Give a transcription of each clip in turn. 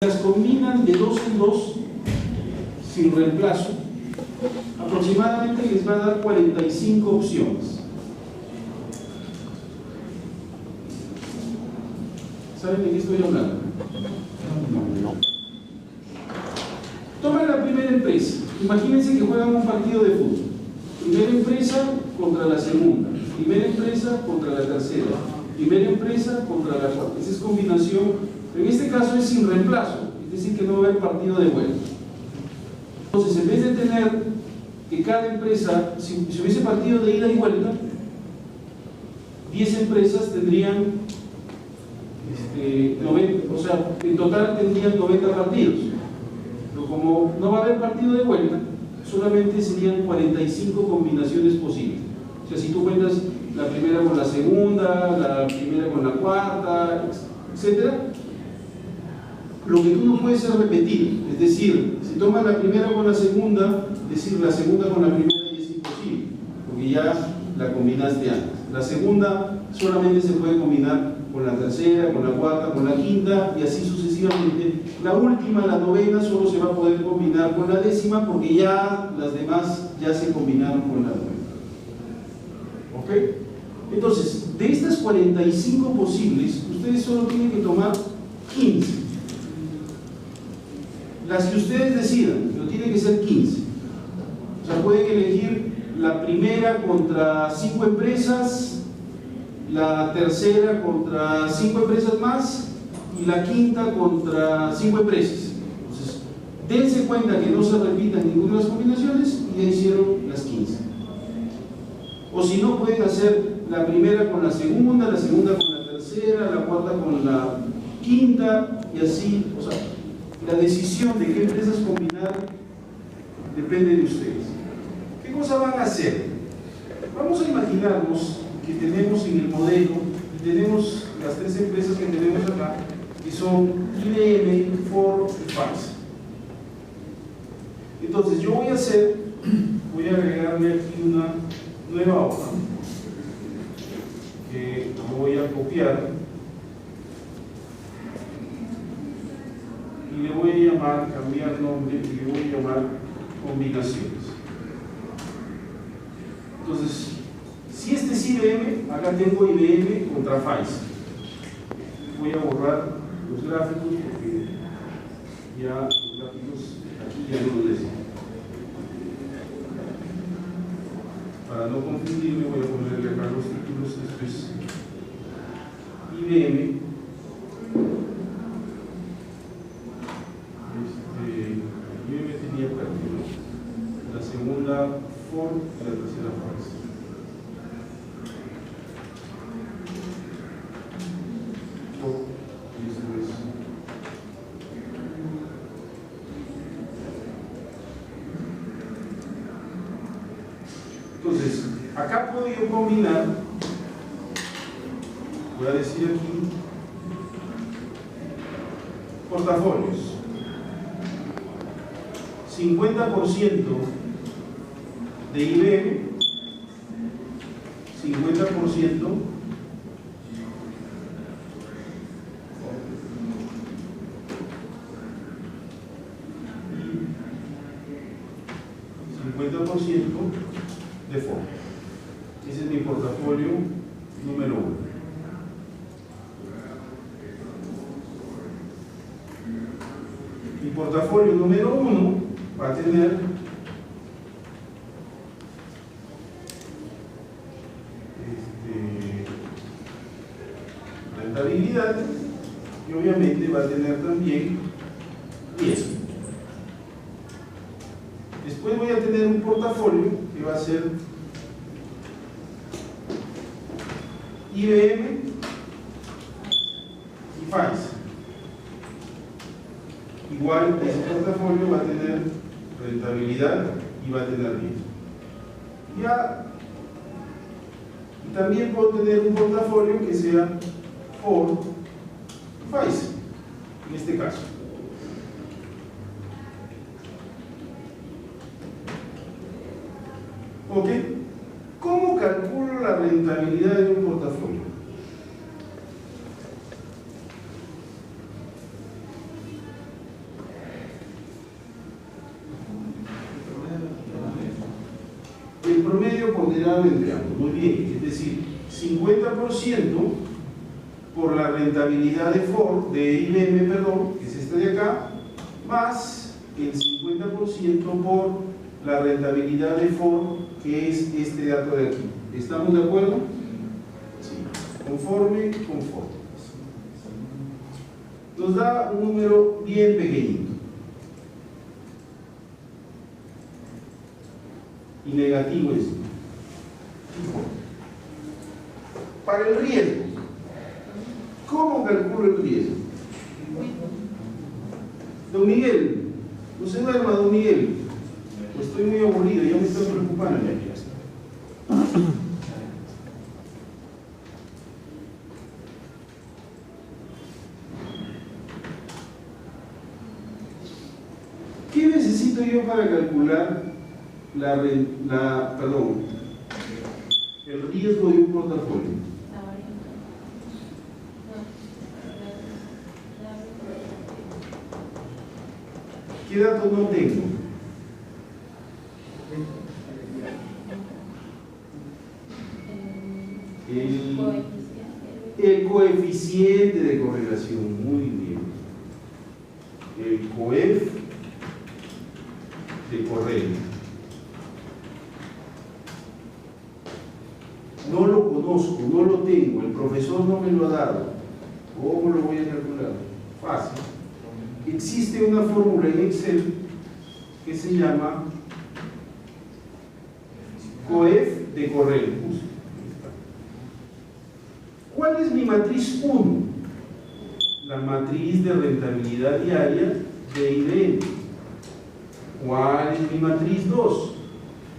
Las combinan de 2 en 2 sin reemplazo, aproximadamente les va a dar 45 opciones. ¿Saben de qué estoy hablando? No. Tomen la primera empresa. Imagínense que juegan un partido de fútbol. Primera empresa contra la segunda. Primera empresa contra la tercera. Primera empresa contra la cuarta. Esa es combinación. En este caso es sin reemplazo, es decir, que no va a haber partido de vuelta. Entonces, en vez de tener que cada empresa, si hubiese partido de ida y vuelta, 10 empresas tendrían 90, o sea, en total tendrían 90 partidos. Pero como no va a haber partido de vuelta, solamente serían 45 combinaciones posibles. O sea, si tú cuentas la primera con la segunda, la primera con la cuarta, etcétera, lo que tú no puedes es repetir. Es decir, si tomas la primera con la segunda, decir la segunda con la primera ya es imposible, porque ya la combinaste antes. La segunda solamente se puede combinar con la tercera, con la cuarta, con la quinta y así sucesivamente. La última, la novena, solo se va a poder combinar con la décima porque ya las demás ya se combinaron con la novena. ¿Ok? Entonces, de estas 45 posibles, ustedes solo tienen que tomar 15. Las que ustedes decidan, pero tiene que ser 15. O sea, pueden elegir la primera contra 5 empresas, la tercera contra 5 empresas más y la quinta contra 5 empresas. Entonces, dense cuenta que no se repitan ninguna de las combinaciones y ya hicieron las 15. O si no, pueden hacer la primera con la segunda con la tercera, la cuarta con la quinta y así. O sea, la decisión de qué empresas combinar depende de ustedes. ¿Qué cosa van a hacer? Vamos a imaginarnos que tenemos en el modelo, tenemos las 3 empresas que tenemos acá, que son IBM, Ford y Pfizer. Entonces yo voy a agregarle aquí una nueva hoja que voy a copiar y le voy a llamar, cambiar nombre y le voy a llamar combinaciones. Entonces, si este es IBM, acá tengo IBM contra Pfizer. Voy a borrar los gráficos porque ya los gráficos aquí ya no los decimos. Para no confundirme voy a ponerle acá los títulos. Esto es IBM. IBM tenía perdido. La segunda Ford y la tercera Pfizer. Entonces, acá puedo yo combinar, voy a decir aquí, portafolios. 50% de IBM, 50% de Ford. Ese es mi portafolio número 1. Mi portafolio número 1 va a tener rentabilidad y obviamente va a tener también riesgo. Después voy a tener un portafolio que va a ser IBM y Pfizer. Igual ese portafolio va a tener rentabilidad y va a tener riesgo. Y también puedo tener un portafolio que sea Ford y Pfizer, en este caso. ¿Ok? ¿Cómo calculo la rentabilidad de un portafolio? el promedio ponderado entre ambos. Muy bien, es decir, 50% por la rentabilidad de IBM, perdón, que es esta de acá, más el 50% por la rentabilidad de Ford, que es este dato de aquí. ¿Estamos de acuerdo? Sí. Conforme. Nos da un número bien pequeñito. Y negativo es. Para el riesgo, ¿cómo calculo el riesgo? Don Miguel, no se duerma, don Miguel. Estoy muy aburrido, ya me estoy preocupando. ¿Qué necesito yo para calcular el riesgo de un portafolio? ¿Qué datos no tengo? El coeficiente de correlación, muy bien. El coef de correo. No lo conozco, no lo tengo, el profesor no me lo ha dado. ¿Cómo lo voy a calcular? Fácil. Existe una fórmula en Excel que se llama coef de correo. ¿Cuál es mi matriz 1? La matriz de rentabilidad diaria de IBM. ¿Cuál es mi matriz 2?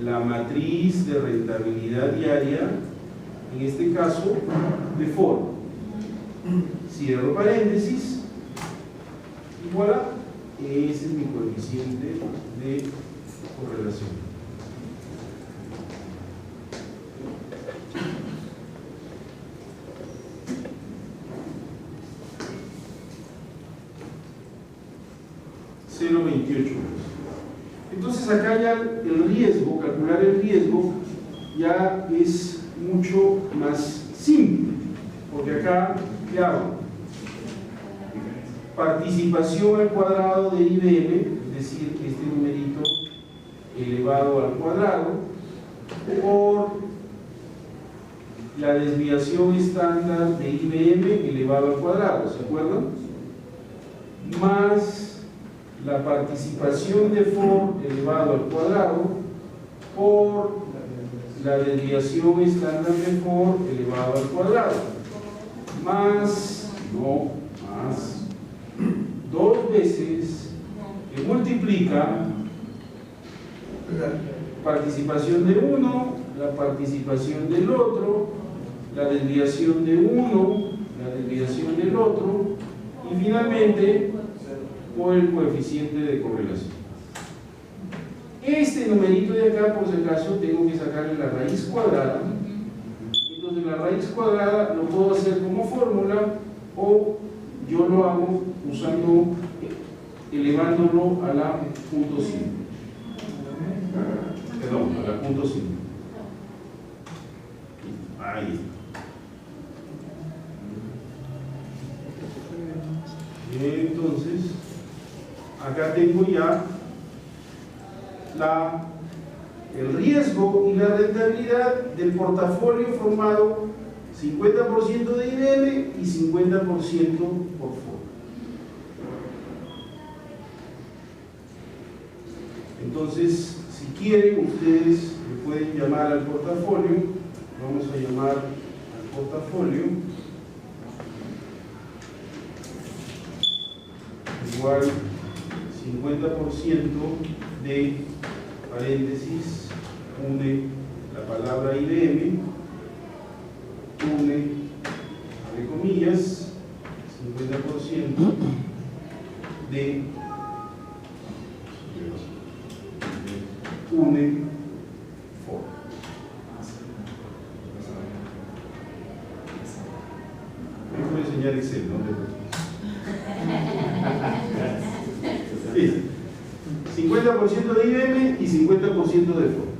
La matriz de rentabilidad diaria, en este caso, de Ford. Cierro paréntesis y voilà, ese es mi coeficiente de correlación. Entonces acá ya el riesgo, calcular el riesgo ya es mucho más simple, porque acá, ¿qué hago? Participación al cuadrado de IBM, es decir, este numerito elevado al cuadrado, por la desviación estándar de IBM elevado al cuadrado, ¿se acuerdan? Más la participación de Ford elevado al cuadrado por la desviación estándar de Ford elevado al cuadrado, más 2 veces que multiplica la participación de uno, la participación del otro, la desviación de uno, la desviación del otro, y finalmente por el coeficiente de correlación. Este numerito de acá, por si acaso, tengo que sacarle la raíz cuadrada. Entonces la raíz cuadrada lo puedo hacer como fórmula, o yo lo hago usando, elevándolo a la punto 5. Perdón, a la punto 5. Ahí está. Entonces acá tengo ya el riesgo y la rentabilidad del portafolio formado 50% de IBM y 50% por Ford. Entonces, si quieren, ustedes me pueden llamar al portafolio. Vamos a llamar al portafolio igual 50% de paréntesis, une la palabra IBM, une, abre comillas, 50% de une Ford. Me voy a enseñar Excel, ¿no? Sí. 50% de IBM y 50% de Ford.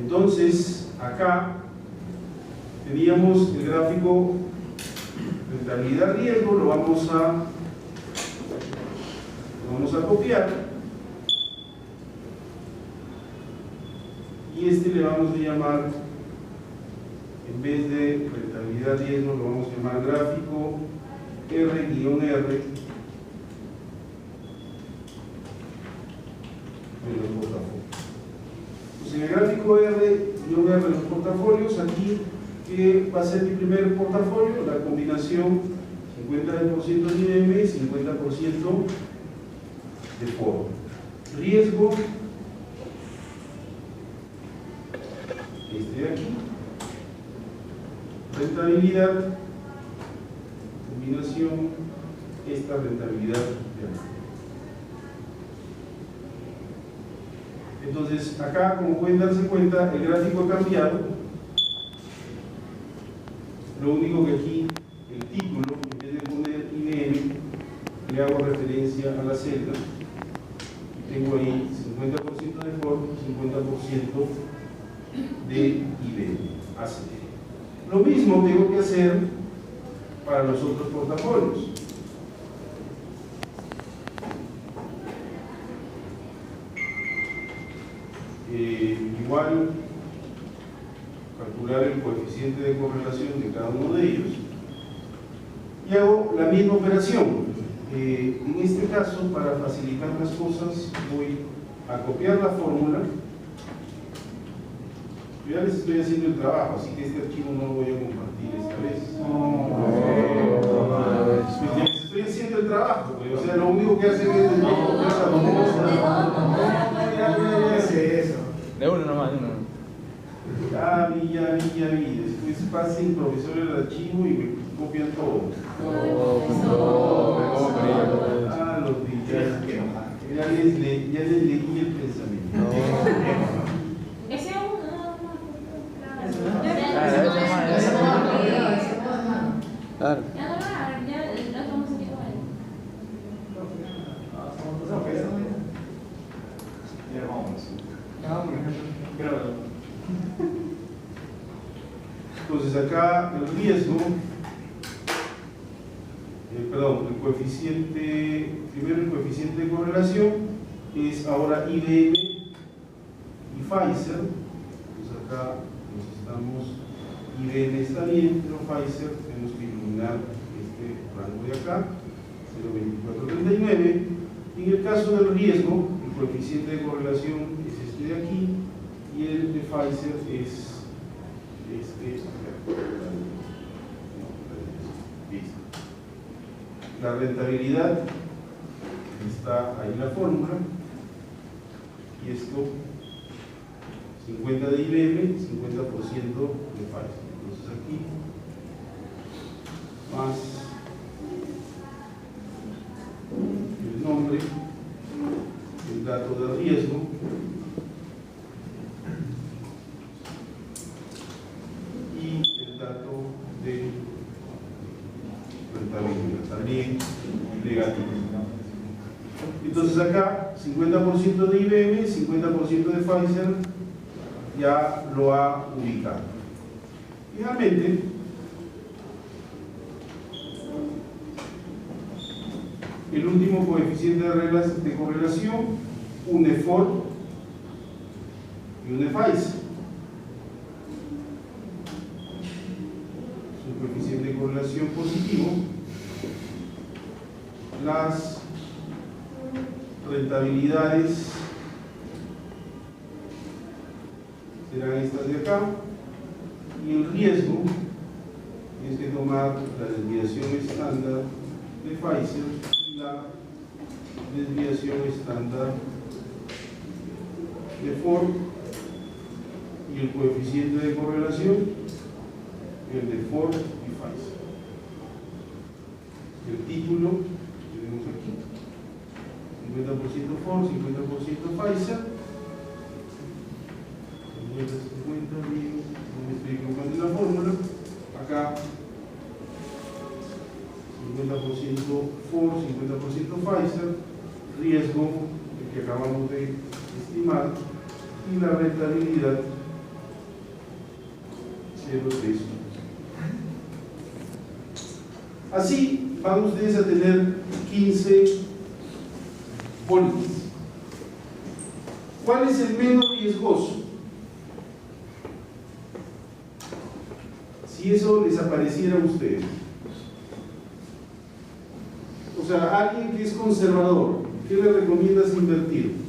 Entonces, acá teníamos el gráfico rentabilidad-riesgo, lo vamos a copiar y este le vamos a llamar, en vez de rentabilidad-riesgo, lo vamos a llamar gráfico R-R de los portafolios. Pues en el gráfico R-R de los portafolios, aquí que va a ser mi primer portafolio, la combinación 50% de IBM y 50% de foro. Riesgo, este de aquí. Rentabilidad, combinación, esta rentabilidad de aquí. Entonces, acá, como pueden darse cuenta, el gráfico ha cambiado. Lo único que aquí, el título, en vez de poner IBM, le hago referencia a la celda. Y tengo ahí 50% de Ford, 50% de IBM. Así. Lo mismo tengo que hacer para los otros portafolios. Igual, calcular el coeficiente de correlación de cada uno de ellos y hago la misma operación. En este caso, para facilitar las cosas, voy a copiar la fórmula. Yo ya les estoy haciendo el trabajo, así que este archivo no lo voy a compartir esta vez. Les estoy haciendo el trabajo, o sea, lo único que hacen es de uno nomás, de uno. Ya vi. Después pasen profesor el archivo y me copian todo. Los días. Ya les leí el pensamiento. Ese es uno. Claro. Ya no va, ya lo estamos aquí con él. Entonces acá el riesgo, el coeficiente, primero el coeficiente de correlación es ahora IBM y Pfizer. Entonces acá IBM está bien, pero Pfizer tenemos que eliminar este rango de acá, 0.2439. En el caso del riesgo, el coeficiente de correlación es este de aquí y el de Pfizer es este. La rentabilidad está ahí la fórmula y esto 50 de IBM, 50% de Pfizer. Entonces aquí más el nombre, el dato de riesgo y el dato de rentabilidad, también negativo. Entonces acá 50% de IBM, 50% de Pfizer ya lo ha ubicado. Finalmente, el último coeficiente de reglas de correlación, un EFOR y un Pfizer. Su coeficiente de correlación positivo. Las rentabilidades serán estas de acá y el riesgo es que tomar la desviación estándar de Pfizer y la desviación estándar de Ford y el coeficiente de correlación el de Ford y Pfizer. El título tenemos aquí 50% Ford, 50% Pfizer. 50, bien, no me estoy equivocando en la fórmula. Acá 50% Ford, 50% Pfizer, riesgo el que acabamos de estimar y la rentabilidad 0,3. Así van ustedes a tener 15 pólizas. ¿Cuál es el menos riesgoso? Si eso les apareciera a ustedes. O sea, alguien que es conservador, ¿qué le recomiendas invertir?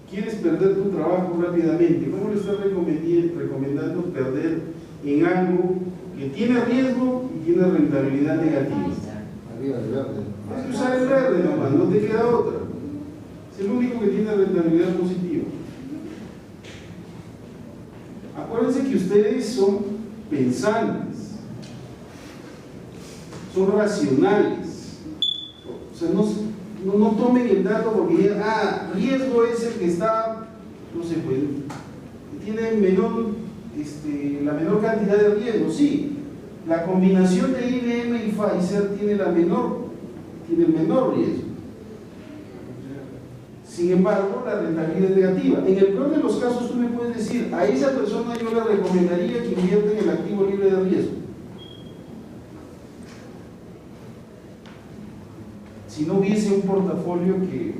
¿Quieres perder tu trabajo rápidamente? ¿Cómo le estás recomendando perder en algo que tiene riesgo y tiene rentabilidad negativa? Arriba del verde. Vas a usar el verde nomás, no te queda otra. Es el único que tiene rentabilidad positiva. Acuérdense que ustedes son pensantes, son racionales. O sea, no tomen el dato porque digan, riesgo es el que está, no sé, pues, que tiene la menor cantidad de riesgo. Sí, la combinación de IBM y Pfizer tiene el menor riesgo. Sin embargo, la rentabilidad es negativa. En el peor de los casos, tú me puedes decir, a esa persona yo le recomendaría que invierta en el activo libre de riesgo. Si no hubiese un portafolio que...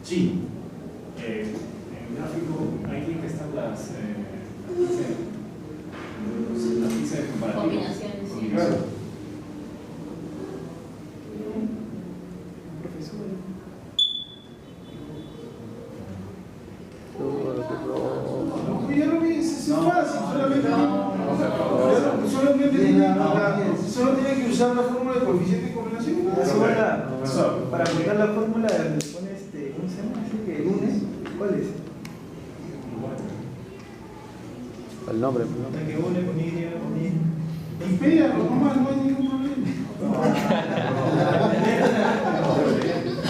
Sí. En el gráfico, aquí que están las fichas de comparativos. Combinaciones, sí. Claro. No, ya lo vi, es fácil, solo tiene que usar la fórmula de coeficiente de combinación. Para aplicar la fórmula le pones ¿cómo se llama? ¿Así que lunes? ¿Cuál es? El nombre. La que une con Y, con Y. Espéralo, nomás, no hay ningún problema.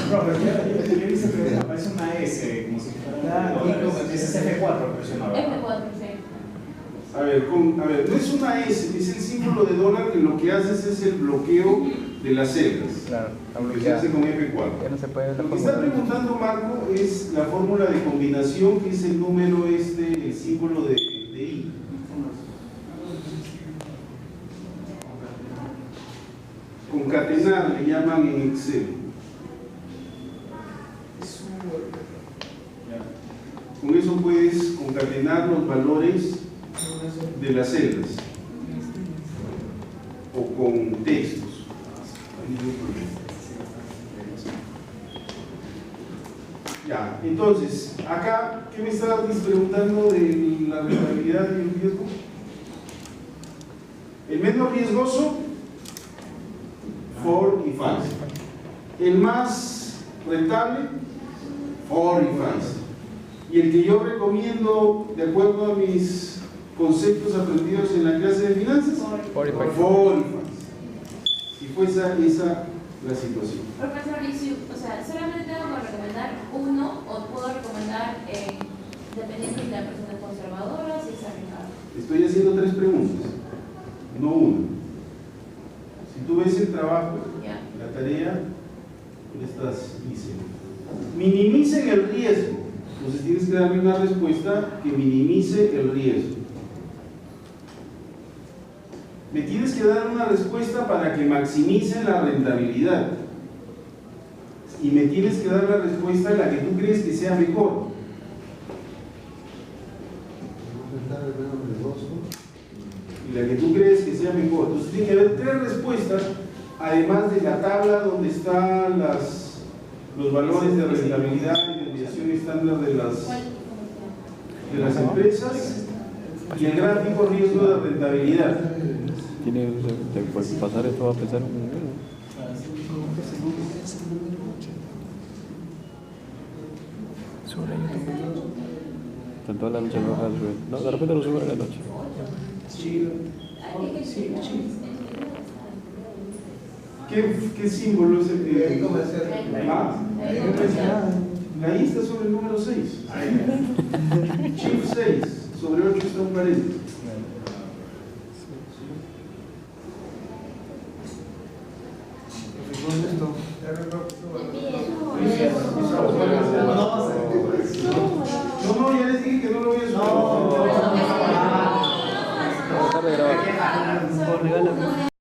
Yo he visto que aparece una S como si fuera dólares. Ese es F4 presionado. F4, sí. A ver, no es una S, es el símbolo de dólar que lo que haces es el bloqueo de las celdas. Claro, Que se hace con F4. Ya no se puede ver la Lo que está fórmula. preguntando Marco es la fórmula de combinación, que es el número el símbolo de I. Concatenar le llaman en Excel. Con eso puedes concatenar los valores de las celdas o con textos. Ya, entonces, acá, ¿qué me estabas preguntando de la rentabilidad y el riesgo? El menos riesgoso, Ford y Pfizer. El más rentable, Ford y Pfizer. Y el que yo recomiendo, de acuerdo a mis conceptos aprendidos en la clase de finanzas, Ford y Pfizer. Ford y Pfizer. Si fue esa la situación. Profesor, o sea, ¿solamente tengo que recomendar uno o puedo recomendar, dependiendo si la persona es conservadora, si es arriesgada? Estoy haciendo 3 preguntas, no una. Si tú ves el trabajo, Ya. la tarea, ¿dónde estás? Dice, minimicen el riesgo. Entonces tienes que darme una respuesta que minimice el riesgo. Me tienes que dar una respuesta para que maximicen la rentabilidad. Y me tienes que dar la respuesta en la que tú crees que sea mejor. Y la que tú crees que sea mejor. Entonces tiene que haber 3 respuestas, además de la tabla donde están los valores de rentabilidad y desviación estándar de las empresas y el gráfico riesgo de rentabilidad. Tiene que pasar esto a pensar un sobre YouTube. Está toda la noche no va a subir. No, de repente lo sube en la noche. ¿Qué símbolo es el que? Ah, la I está sobre el número 6. Shift 6, sobre 8 está un paréntesis. ¿Dónde esto? No, ya les dije que no lo voy a subir. Dejar de grabar. Regálame.